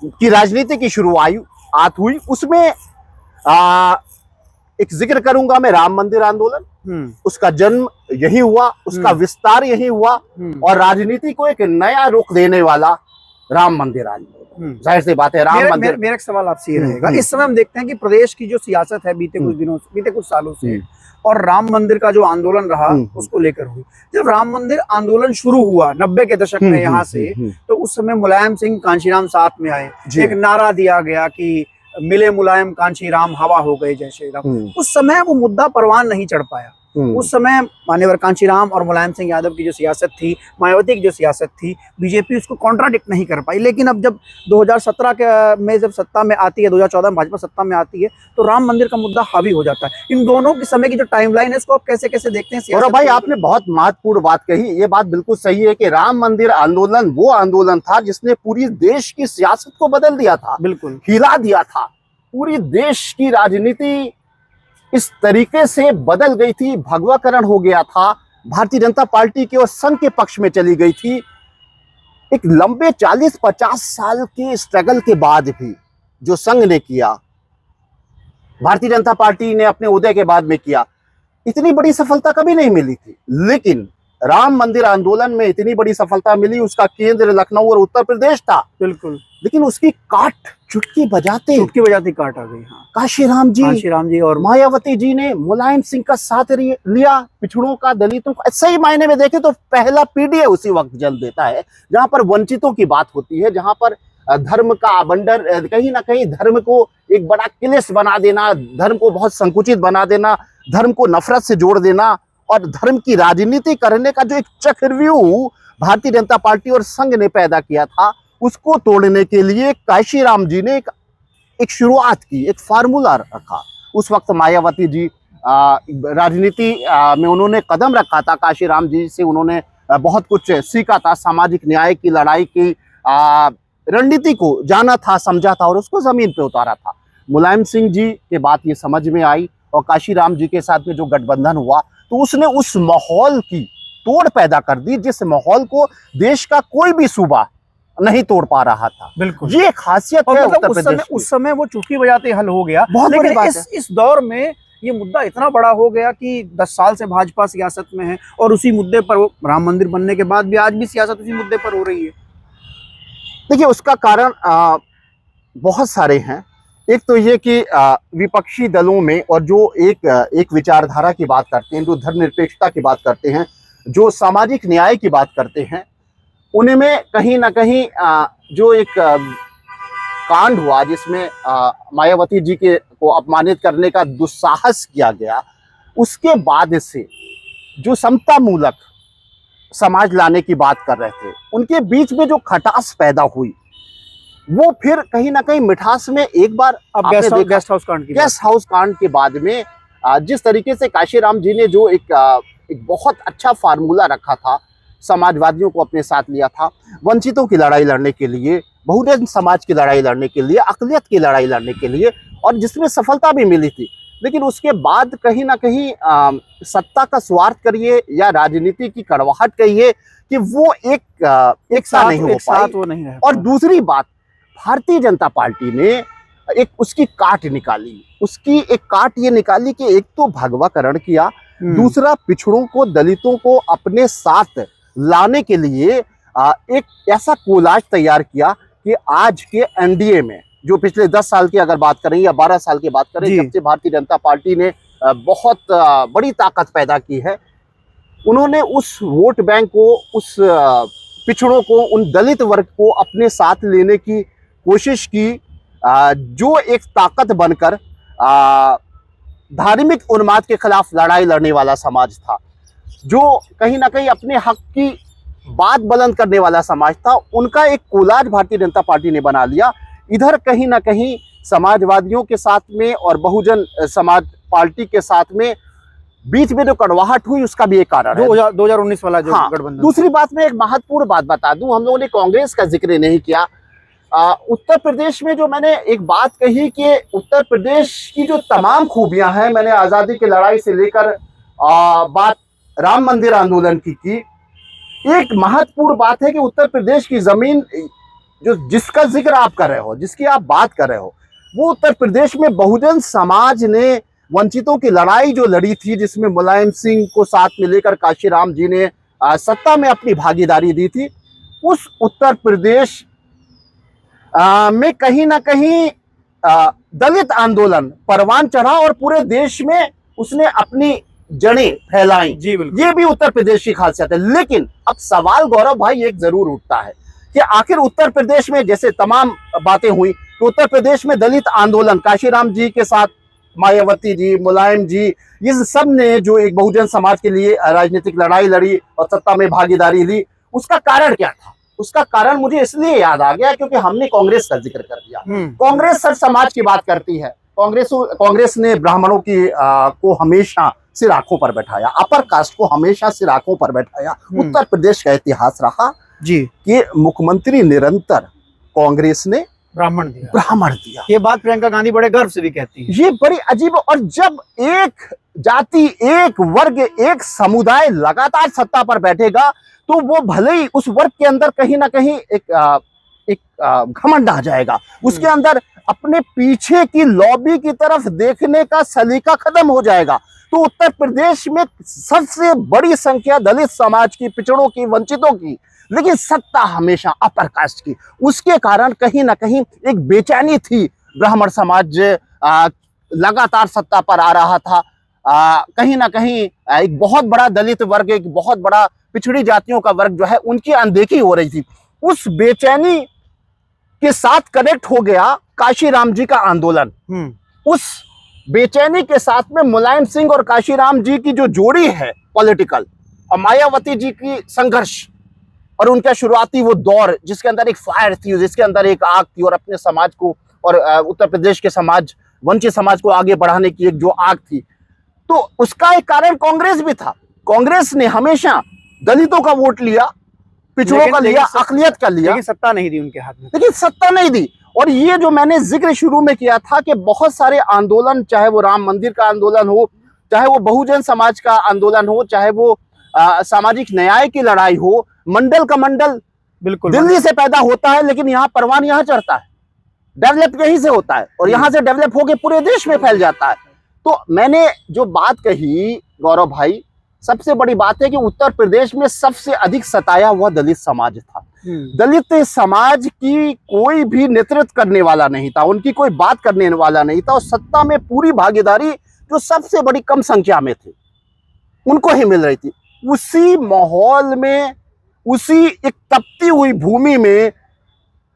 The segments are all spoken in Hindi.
की राजनीति की शुरुआत हुई, उसमें एक जिक्र करूंगा मैं राम मंदिर आंदोलन। उसका जन्म यही हुआ, उसका विस्तार यही हुआ, और राजनीति को एक नया रुख देने वाला राम मंदिर आंदोलन। जाहिर सी बात है, राम मंदिर। मेरा एक सवाल आपसे ये रहेगा, इस समय हम देखते हैं कि प्रदेश की जो सियासत है बीते कुछ सालों से, और राम मंदिर का जो आंदोलन रहा उसको लेकर हुई। जब राम मंदिर आंदोलन शुरू हुआ 90 के दशक में यहाँ से, तो उस समय मुलायम सिंह कांशीराम साथ में आए, एक नारा दिया गया कि मिले मुलायम कांशीराम हवा हो गए जय श्री राम। उस समय वो मुद्दा परवान नहीं चढ़ पाया। उस समय मान्यवर कांशीराम और मुलायम सिंह यादव की जो सियासत थी, मायावती की जो सियासत थी, बीजेपी उसको कॉन्ट्राडिक्ट नहीं कर पाई। लेकिन अब जब 2017 के में जब सत्ता में आती है, 2014 में भाजपा सत्ता में आती है, तो राम मंदिर का मुद्दा हावी हो जाता है। इन दोनों के समय की जो टाइमलाइन है, इसको आप कैसे कैसे देखते हैं? और भाई, आपने बहुत महत्वपूर्ण बात कही। ये बात बिल्कुल सही है कि राम मंदिर आंदोलन वो आंदोलन था जिसने पूरी देश की सियासत को बदल दिया था, बिल्कुल हिला दिया था। पूरी देश की राजनीति इस तरीके से बदल गई थी, भगवाकरण हो गया था, भारतीय जनता पार्टी के और संघ के पक्ष में चली गई थी। एक लंबे 40-50 साल के स्ट्रगल के बाद भी जो संघ ने किया, भारतीय जनता पार्टी ने अपने उदय के बाद में किया, इतनी बड़ी सफलता कभी नहीं मिली थी। लेकिन राम मंदिर आंदोलन में इतनी बड़ी सफलता मिली, उसका केंद्र लखनऊ और उत्तर प्रदेश था। बिल्कुल। लेकिन उसकी काट चुटकी बजाते काट आ गई। हाँ, काशीराम जी और मायावती जी ने मुलायम सिंह का साथ लिया, पिछड़ों का, दलितों का। सही मायने में देखें तो पहला पीडीए उसी वक्त जन्म देता है जहां पर वंचितों की बात होती है, जहां पर धर्म का आबंडर, कहीं ना कहीं धर्म को एक बड़ा क्लेश बना देना, धर्म को बहुत संकुचित बना देना, धर्म को नफरत से जोड़ देना, और धर्म की राजनीति करने का जो एक चक्रव्यूह भारतीय जनता पार्टी और संघ ने पैदा किया था, उसको तोड़ने के लिए काशीराम जी ने एक शुरुआत की, एक फार्मूला रखा। उस वक्त मायावती जी राजनीति में उन्होंने कदम रखा था। काशीराम जी से उन्होंने बहुत कुछ सीखा था, सामाजिक न्याय की लड़ाई की रणनीति को जाना था, समझा था, और उसको जमीन पे उतारा था। मुलायम सिंह जी के बात ये समझ में आई, और काशीराम जी के साथ में जो गठबंधन हुआ, तो उसने उस माहौल की तोड़ पैदा कर दी जिस माहौल को देश का कोई भी सूबा नहीं तोड़ पा रहा था। बिल्कुल, ये खासियत है उत्तर प्रदेश की। उस समय वो चुटकी बजाते हल हो गया। बहुत बड़ी बात है। इस दौर में ये मुद्दा इतना बड़ा हो गया कि 10 साल से भाजपा सियासत में है, और उसी मुद्दे पर वो राम मंदिर बनने के बाद भी आज भी सियासत उसी मुद्दे पर हो रही है। देखिए, उसका कारण बहुत सारे हैं। एक तो ये कि विपक्षी दलों में, और जो एक विचारधारा की बात करते हैं, जो धर्मनिरपेक्षता की बात करते हैं, जो सामाजिक न्याय की बात करते हैं, उनमें कहीं ना कहीं जो एक कांड हुआ जिसमें मायावती जी को अपमानित करने का दुस्साहस किया गया, उसके बाद से जो समता मूलक समाज लाने की बात कर रहे थे, उनके बीच में जो खटास पैदा हुई, वो फिर कहीं ना कहीं मिठास में एक बार गेस्ट हाउस कांड के बाद में जिस तरीके से काशीराम जी ने जो एक बहुत अच्छा फार्मूला रखा था, समाजवादियों को अपने साथ लिया था, वंचितों की लड़ाई लड़ने के लिए, बहुजन समाज की लड़ाई लड़ने के लिए, अक़लियत की लड़ाई लड़ने के लिए, और जिसमें सफलता भी मिली थी। लेकिन उसके बाद कहीं ना कहीं सत्ता का स्वार्थ करिए या राजनीति की कड़वाहट कहिए कि वो एक साथ नहीं हो पाई। और दूसरी बात, भारतीय जनता पार्टी ने एक उसकी काट निकाली। उसकी एक काट ये निकाली कि एक तो भगवाकरण किया, दूसरा पिछड़ों को, दलितों को अपने साथ लाने के लिए एक ऐसा कोलाज तैयार किया कि आज के एनडीए में, जो पिछले 10 साल की अगर बात करें या 12 साल की बात करें, जब से भारतीय जनता पार्टी ने बहुत बड़ी ताकत पैदा की है, उन्होंने उस वोट बैंक को, उस पिछड़ों को, उन दलित वर्ग को अपने साथ लेने की कोशिश की, जो एक ताकत बनकर धार्मिक उन्माद के खिलाफ लड़ाई लड़ने वाला समाज था, जो कहीं ना कहीं अपने हक की बात बुलंद करने वाला समाज था, उनका एक कोलाज भारतीय जनता पार्टी ने बना लिया। इधर कहीं ना कहीं समाजवादियों के साथ में और बहुजन समाज पार्टी के साथ में बीच में जो कड़वाहट हुई, उसका भी एक कारण है 2019 वाला जो गठबंधन। दूसरी बात, मैं एक महत्वपूर्ण बात बता दूं, हम लोगों ने कांग्रेस का जिक्र नहीं किया। उत्तर प्रदेश में जो मैंने एक बात कही कि उत्तर प्रदेश की जो तमाम खूबियां हैं, मैंने आज़ादी की लड़ाई से लेकर बात राम मंदिर आंदोलन की। एक महत्वपूर्ण बात है कि उत्तर प्रदेश की जमीन जो जिसका जिक्र आप कर रहे हो, जिसकी आप बात कर रहे हो, वो उत्तर प्रदेश में बहुजन समाज ने वंचितों की लड़ाई जो लड़ी थी, जिसमें मुलायम सिंह को साथ में लेकर काशीराम जी ने सत्ता में अपनी भागीदारी दी थी। उस उत्तर प्रदेश में कहीं ना कहीं दलित आंदोलन परवान चढ़ा और पूरे देश में उसने अपनी जड़ें फैलाई। जी बिल्कुल। ये भी उत्तर प्रदेश की खासियत है। लेकिन अब सवाल गौरव भाई एक जरूर उठता है कि आखिर उत्तर प्रदेश में जैसे तमाम बातें हुई तो उत्तर प्रदेश में दलित आंदोलन काशीराम जी के साथ मायावती जी, मुलायम जी, इस सब ने जो एक बहुजन समाज के लिए राजनीतिक लड़ाई लड़ी और सत्ता में भागीदारी ली, उसका कारण क्या था? उसका कारण मुझे इसलिए याद आ गया क्योंकि हमने कांग्रेस का जिक्र कर दिया। कांग्रेस सर समाज की बात करती है। कांग्रेस ने ब्राह्मणों की को हमेशा सिर आंखों पर बैठाया, अपर कास्ट को हमेशा सिर आंखों पर बैठाया। उत्तर प्रदेश का इतिहास रहा जी कि मुख्यमंत्री निरंतर कांग्रेस ने ब्राह्मण दिया। ये बात प्रियंका गांधी बड़े गर्व से भी कहती है। ये बड़ी अजीब। और जब एक जाति, एक वर्ग, एक समुदाय लगातार सत्ता पर बैठेगा तो वो भले ही उस वर्ग के अंदर कहीं ना कहीं एक घमंड आ जाएगा, उसके अंदर अपने पीछे की लॉबी की तरफ देखने का सलीका खत्म हो जाएगा। तो उत्तर प्रदेश में सबसे बड़ी संख्या दलित समाज की, पिछड़ों की, वंचितों की, लेकिन सत्ता हमेशा अपर कास्ट की। उसके कारण कहीं ना कहीं एक बेचैनी थी। ब्राह्मण समाज लगातार सत्ता पर आ रहा था, कहीं ना कहीं एक बहुत बड़ा दलित वर्ग, एक बहुत बड़ा पिछड़ी जातियों का वर्ग जो है उनकी अनदेखी हो रही थी। उस बेचैनी के साथ कनेक्ट हो गया काशीराम जी का आंदोलन। उस बेचैनी के साथ में मुलायम सिंह और काशीराम जी की जो जोड़ी है पॉलिटिकल, और मायावती जी की संघर्ष और उनका शुरुआती वो दौर जिसके अंदर एक फायर थी, जिसके अंदर एक आग थी, और अपने समाज को और उत्तर प्रदेश के समाज, वंचित समाज को आगे बढ़ाने की एक जो आग थी, तो उसका एक कारण कांग्रेस भी था। कांग्रेस ने हमेशा दलितों का वोट लिया, पिछड़ों का लिया, अकलियत का लिया, लेकिन सत्ता नहीं दी उनके हाथ में। लेकिन सत्ता नहीं दी। और ये जो मैंने जिक्र शुरू में किया था कि बहुत सारे आंदोलन, चाहे वो राम मंदिर का आंदोलन हो, चाहे वो बहुजन समाज का आंदोलन हो, चाहे वो सामाजिक न्याय की लड़ाई हो, मंडल का मंडल बिल्कुल दिल्ली से पैदा होता है, लेकिन यहाँ परवान यहाँ चढ़ता है, डेवलप यहीं से होता है और यहाँ से डेवलप होके पूरे देश में फैल जाता है। तो मैंने जो बात कही गौरव भाई, सबसे बड़ी बात है कि उत्तर प्रदेश में सबसे अधिक सताया हुआ दलित समाज था। दलित समाज की कोई भी नेतृत्व करने वाला नहीं था, उनकी कोई बात करने वाला नहीं था, और सत्ता में पूरी भागीदारी जो सबसे बड़ी कम संख्या में थी उनको ही मिल रही थी। उसी माहौल में, उसी एक तपती हुई भूमि में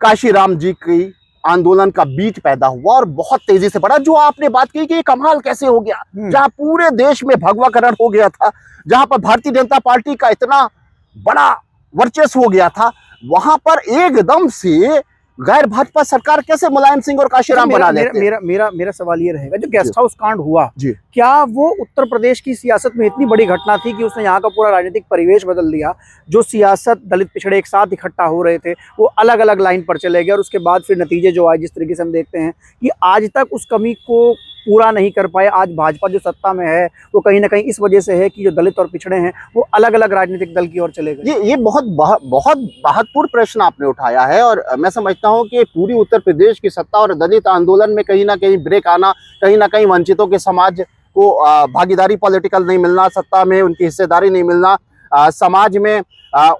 काशीराम जी की आंदोलन का बीज पैदा हुआ और बहुत तेजी से बढ़ा। जो आपने बात की कि ये कमाल कैसे हो गया, जहां पूरे देश में भगवाकरण हो गया था, जहां पर भारतीय जनता पार्टी का इतना बड़ा वर्चस्व हो गया था, वहां पर एकदम से गैर भाजपा सरकार कैसे मुलायम सिंह और काशीराम बना लेते हैं? मेरा सवाल ये रहेगा, जो गेस्ट हाउस कांड हुआ जी, क्या वो उत्तर प्रदेश की सियासत में इतनी बड़ी घटना थी कि उसने यहाँ का पूरा राजनीतिक परिवेश बदल दिया? जो सियासत, दलित पिछड़े एक साथ इकट्ठा हो रहे थे, वो अलग अलग लाइन पर चले गए, और उसके बाद फिर नतीजे जो आए जिस तरीके से हम देखते हैं कि आज तक उस कमी को पूरा नहीं कर पाए। आज भाजपा जो सत्ता में है वो कहीं ना कहीं इस वजह से है कि जो दलित और पिछड़े हैं वो अलग अलग राजनीतिक दल की ओर चले गए। ये बहुत महत्वपूर्ण प्रश्न आपने उठाया है, और मैं समझता हूं कि पूरी उत्तर प्रदेश की सत्ता और दलित आंदोलन में कहीं ना कहीं ब्रेक आना, कहीं ना कहीं वंचितों के समाज को भागीदारी पॉलिटिकल नहीं मिलना, सत्ता में उनकी हिस्सेदारी नहीं मिलना, समाज में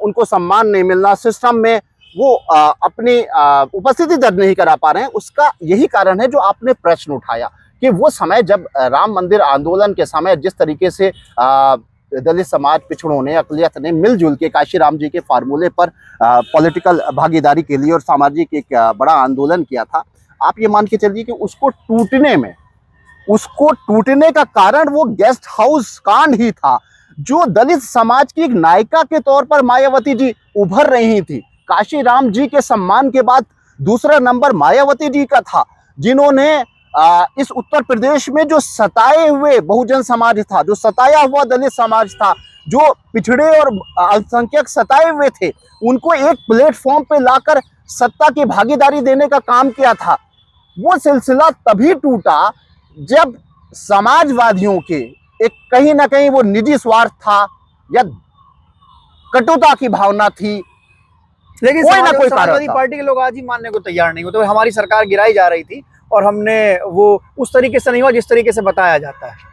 उनको सम्मान नहीं मिलना, सिस्टम में वो अपनी उपस्थिति दर्ज नहीं करा पा रहे हैं, उसका यही कारण है जो आपने प्रश्न उठाया कि वो समय जब राम मंदिर आंदोलन के समय जिस तरीके से दलित समाज, पिछड़ों ने, अकलियत ने मिलजुल के काशीराम जी के फार्मूले पर पॉलिटिकल भागीदारी के लिए और सामाजिक एक बड़ा आंदोलन किया था, आप ये मान के चलिए कि उसको टूटने का कारण वो गेस्ट हाउस कांड ही था। जो दलित समाज की एक नायिका के तौर पर मायावती जी उभर रही थी, काशीराम जी के सम्मान के बाद दूसरा नंबर मायावती जी का था, जिन्होंने इस उत्तर प्रदेश में जो सताए हुए बहुजन समाज था, जो सताया हुआ दलित समाज था, जो पिछड़े और अल्पसंख्यक सताए हुए थे, उनको एक प्लेटफॉर्म पे लाकर सत्ता की भागीदारी देने का काम किया था। वो सिलसिला तभी टूटा जब समाजवादियों के एक कहीं ना कहीं वो निजी स्वार्थ था या कटुता की भावना थी, लेकिन कोई ना कोई समाजवादी कारण था। पार्टी के लोग आज ही मानने को तैयार नहीं होते। तो हमारी सरकार गिराई जा रही थी और हमने वो उस तरीके से नहीं हुआ जिस तरीके से बताया जाता है।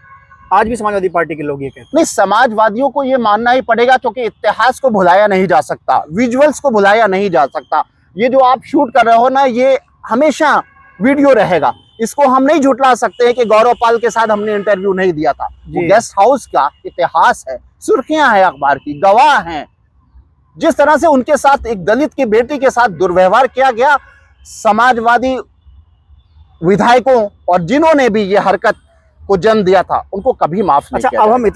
आज भी समाजवादी पार्टी के लोग ये कहते नहीं, समाजवादियों को ये मानना ही पड़ेगा, क्योंकि इतिहास को भुलाया नहीं जा सकता, विजुअल्स को भुलाया नहीं जा सकता। ये जो आप शूट कर रहे हो ना, ये हमेशा वीडियो रहेगा। इसको हम नहीं झुटला सकते हैं कि गौरव पाल के साथ हमने इंटरव्यू नहीं दिया था। वो जी। गेस्ट हाउस का इतिहास है, सुर्खियां हैं अखबार की, गवाह हैं। जिस तरह से उनके साथ एक दलित की बेटी के साथ दुर्व्यवहार किया गया, समाजवादी विधायकों और जिन्होंने भी ये हरकत को जन्म दिया था, उनको कभी माफ नहीं अच्छा, किया अब जाएगा। हम